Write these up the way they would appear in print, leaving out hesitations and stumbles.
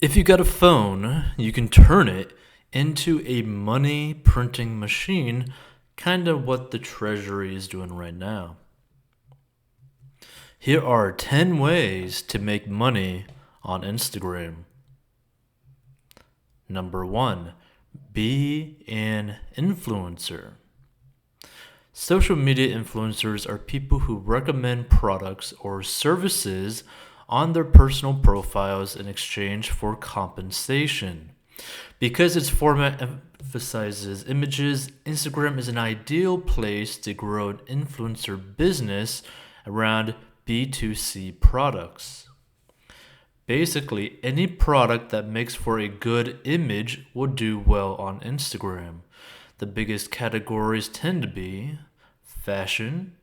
If you got a phone, you can turn it into a money printing machine, kind of what the Treasury is doing right now. Here are 10 ways to make money on Instagram. Number 1, be an influencer. Social media influencers are people who recommend products or services on their personal profiles in exchange for compensation. Because its format emphasizes images, Instagram is an ideal place to grow an influencer business around B2C products. Basically, any product that makes for a good image will do well on Instagram. The biggest categories tend to be fashion,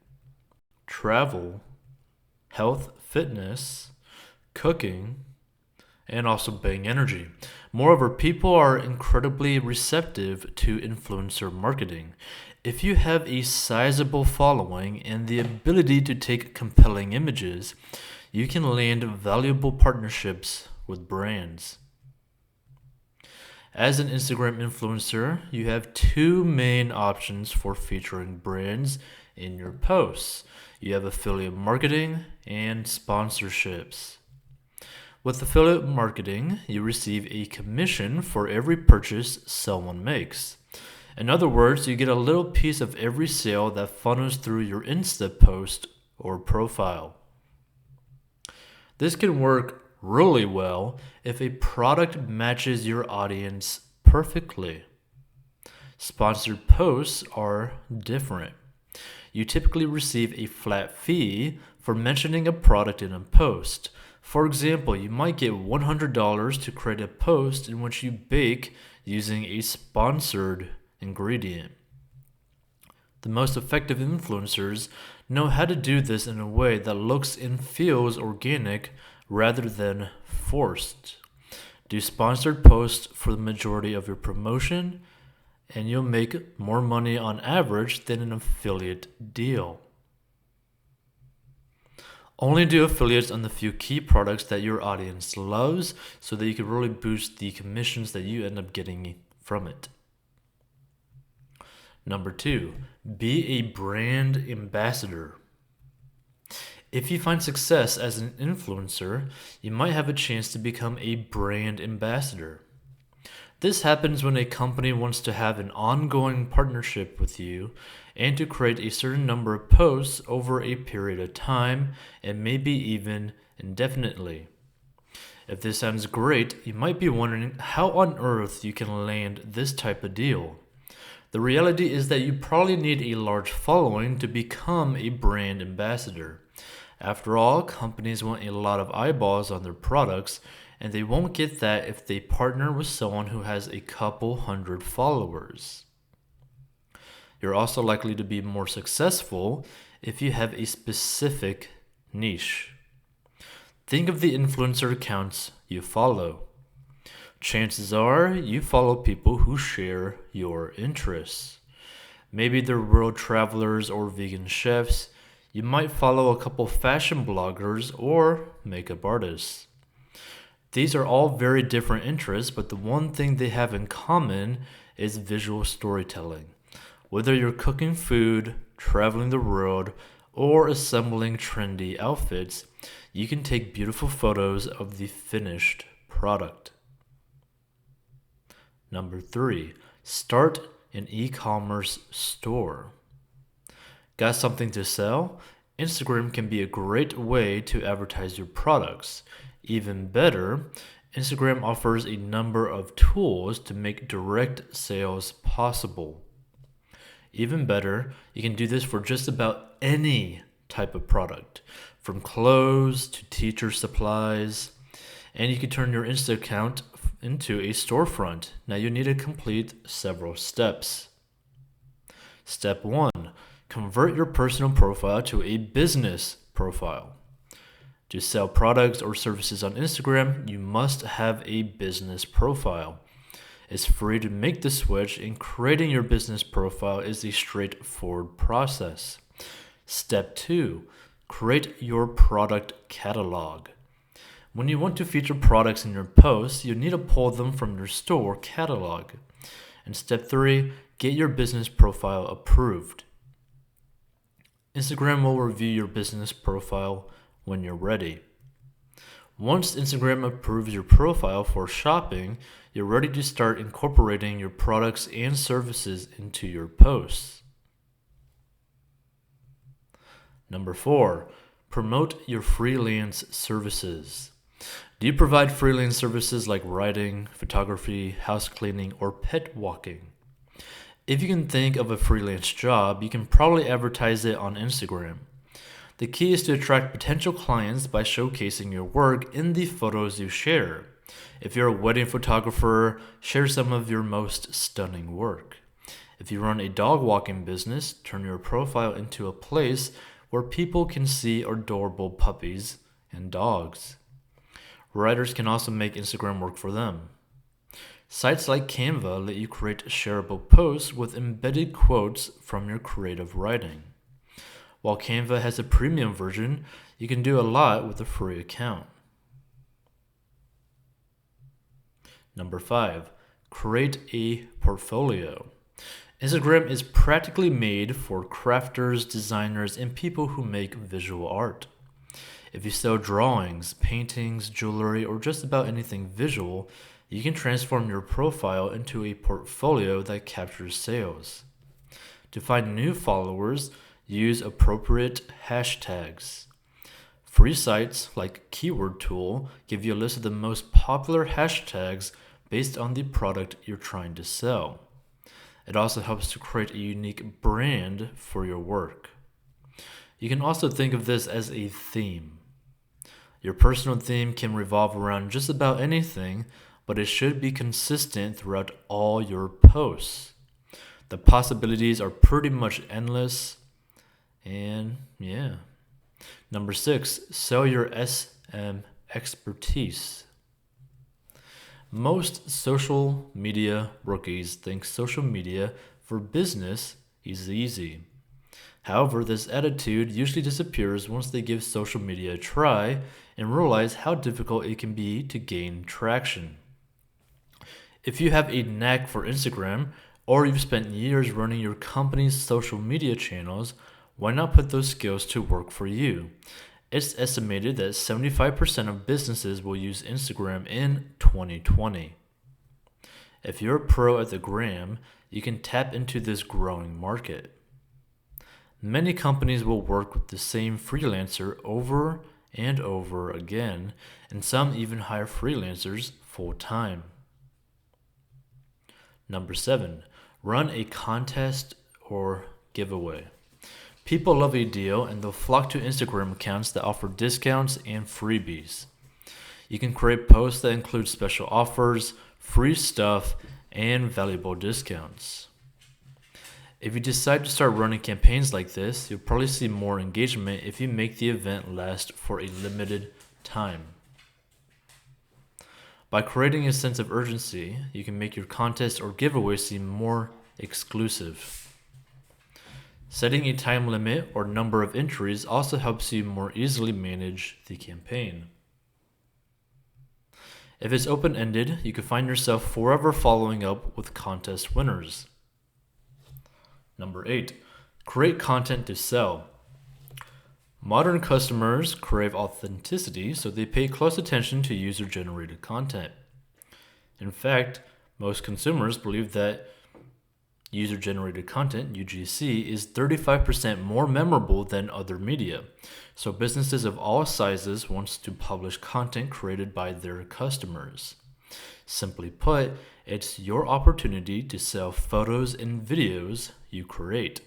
travel, health, fitness, cooking, and also Bang Energy. Moreover, people are incredibly receptive to influencer marketing. If you have a sizable following and the ability to take compelling images, you can land valuable partnerships with brands. As an Instagram influencer, you have two main options for featuring brands in your posts. You have affiliate marketing and sponsorships. With affiliate marketing, you receive a commission for every purchase someone makes. In other words, you get a little piece of every sale that funnels through your Insta post or profile. This can work really well if a product matches your audience perfectly. Sponsored posts are different. You typically receive a flat fee for mentioning a product in a post. For example, you might get $100 to create a post in which you bake using a sponsored ingredient. The most effective influencers know how to do this in a way that looks and feels organic rather than forced. Do sponsored posts for the majority of your promotion, and you'll make more money on average than an affiliate deal. Only do affiliates on the few key products that your audience loves so that you can really boost the commissions that you end up getting from it. Number 2, be a brand ambassador. If you find success as an influencer, you might have a chance to become a brand ambassador. This happens when a company wants to have an ongoing partnership with you and to create a certain number of posts over a period of time and maybe even indefinitely. If this sounds great, you might be wondering how on earth you can land this type of deal. The reality is that you probably need a large following to become a brand ambassador. After all, companies want a lot of eyeballs on their products, and they won't get that if they partner with someone who has a couple hundred followers. You're also likely to be more successful if you have a specific niche. Think of the influencer accounts you follow. Chances are you follow people who share your interests. Maybe they're world travelers or vegan chefs. You might follow a couple fashion bloggers or makeup artists. These are all very different interests, but the one thing they have in common is visual storytelling. Whether you're cooking food, traveling the world, or assembling trendy outfits, you can take beautiful photos of the finished product. Number 3, start an e-commerce store. Got something to sell? Instagram can be a great way to advertise your products. Even better, Instagram offers a number of tools to make direct sales possible. Even better, you can do this for just about any type of product, from clothes to teacher supplies, and you can turn your Insta account into a storefront. Now you need to complete several steps. Step 1, convert your personal profile to a business profile. To sell products or services on Instagram, you must have a business profile. It's free to make the switch, and creating your business profile is a straightforward process. Step 2, create your product catalog. When you want to feature products in your posts, you need to pull them from your store catalog. And step 3, get your business profile approved. Instagram will review your business profile when you're ready. Once Instagram approves your profile for shopping, you're ready to start incorporating your products and services into your posts. Number 4, promote your freelance services. Do you provide freelance services like writing, photography, house cleaning, or pet walking? If you can think of a freelance job, you can probably advertise it on Instagram. The key is to attract potential clients by showcasing your work in the photos you share. If you're a wedding photographer, share some of your most stunning work. If you run a dog walking business, turn your profile into a place where people can see adorable puppies and dogs. Writers can also make Instagram work for them. Sites like Canva let you create shareable posts with embedded quotes from your creative writing. While Canva has a premium version, you can do a lot with a free account. Number 5, create a portfolio. Instagram is practically made for crafters, designers, and people who make visual art. If you sell drawings, paintings, jewelry, or just about anything visual, you can transform your profile into a portfolio that captures sales. To find new followers, use appropriate hashtags. Free sites like Keyword Tool give you a list of the most popular hashtags based on the product you're trying to sell. It also helps to create a unique brand for your work. You can also think of this as a theme. Your personal theme can revolve around just about anything, but it should be consistent throughout all your posts. The possibilities are pretty much endless, and yeah. Number 6, sell your SM expertise. Most social media rookies think social media for business is easy. However, this attitude usually disappears once they give social media a try and realize how difficult it can be to gain traction. If you have a knack for Instagram, or you've spent years running your company's social media channels, why not put those skills to work for you? It's estimated that 75% of businesses will use Instagram in 2020. If you're a pro at the gram, you can tap into this growing market. Many companies will work with the same freelancer over and over again, and some even hire freelancers full-time. Number 7, run a contest or giveaway. People love a deal and they'll flock to Instagram accounts that offer discounts and freebies. You can create posts that include special offers, free stuff, and valuable discounts. If you decide to start running campaigns like this, you'll probably see more engagement if you make the event last for a limited time. By creating a sense of urgency, you can make your contest or giveaway seem more exclusive. Setting a time limit or number of entries also helps you more easily manage the campaign. If it's open-ended, you can find yourself forever following up with contest winners. Number 8, create content to sell. Modern customers crave authenticity, so they pay close attention to user-generated content. In fact, most consumers believe that user-generated content, UGC, is 35% more memorable than other media. So businesses of all sizes want to publish content created by their customers. Simply put, it's your opportunity to sell photos and videos you create.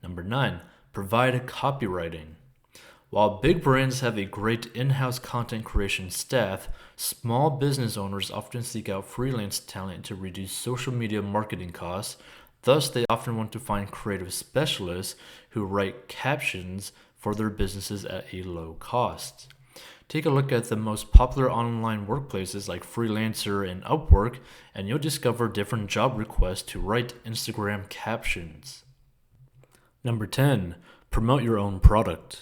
Number 9, provide copywriting. While big brands have a great in-house content creation staff, small business owners often seek out freelance talent to reduce social media marketing costs. Thus, they often want to find creative specialists who write captions for their businesses at a low cost. Take a look at the most popular online workplaces like Freelancer and Upwork, and you'll discover different job requests to write Instagram captions. Number 10, promote your own product.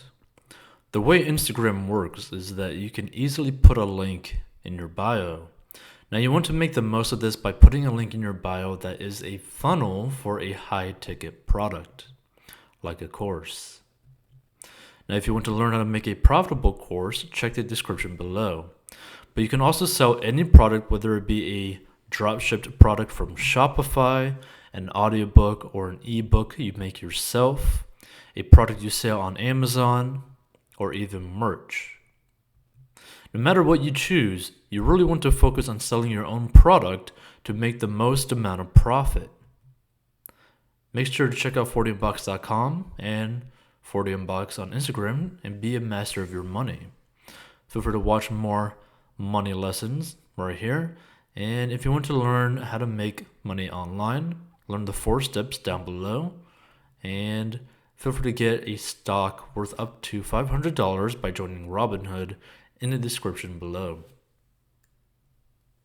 The way Instagram works is that you can easily put a link in your bio. Now you want to make the most of this by putting a link in your bio that is a funnel for a high-ticket product, like a course. Now if you want to learn how to make a profitable course, check the description below. But you can also sell any product, whether it be a drop-shipped product from Shopify, an audiobook or an ebook you make yourself, a product you sell on Amazon, or even merch. No matter what you choose, you really want to focus on selling your own product to make the most amount of profit. Make sure to check out 40inbox.com and 40inbox on Instagram and be a master of your money. Feel free to watch more money lessons right here. And if you want to learn how to make money online, learn the 4 steps down below. And feel free to get a stock worth up to $500 by joining Robinhood in the description below.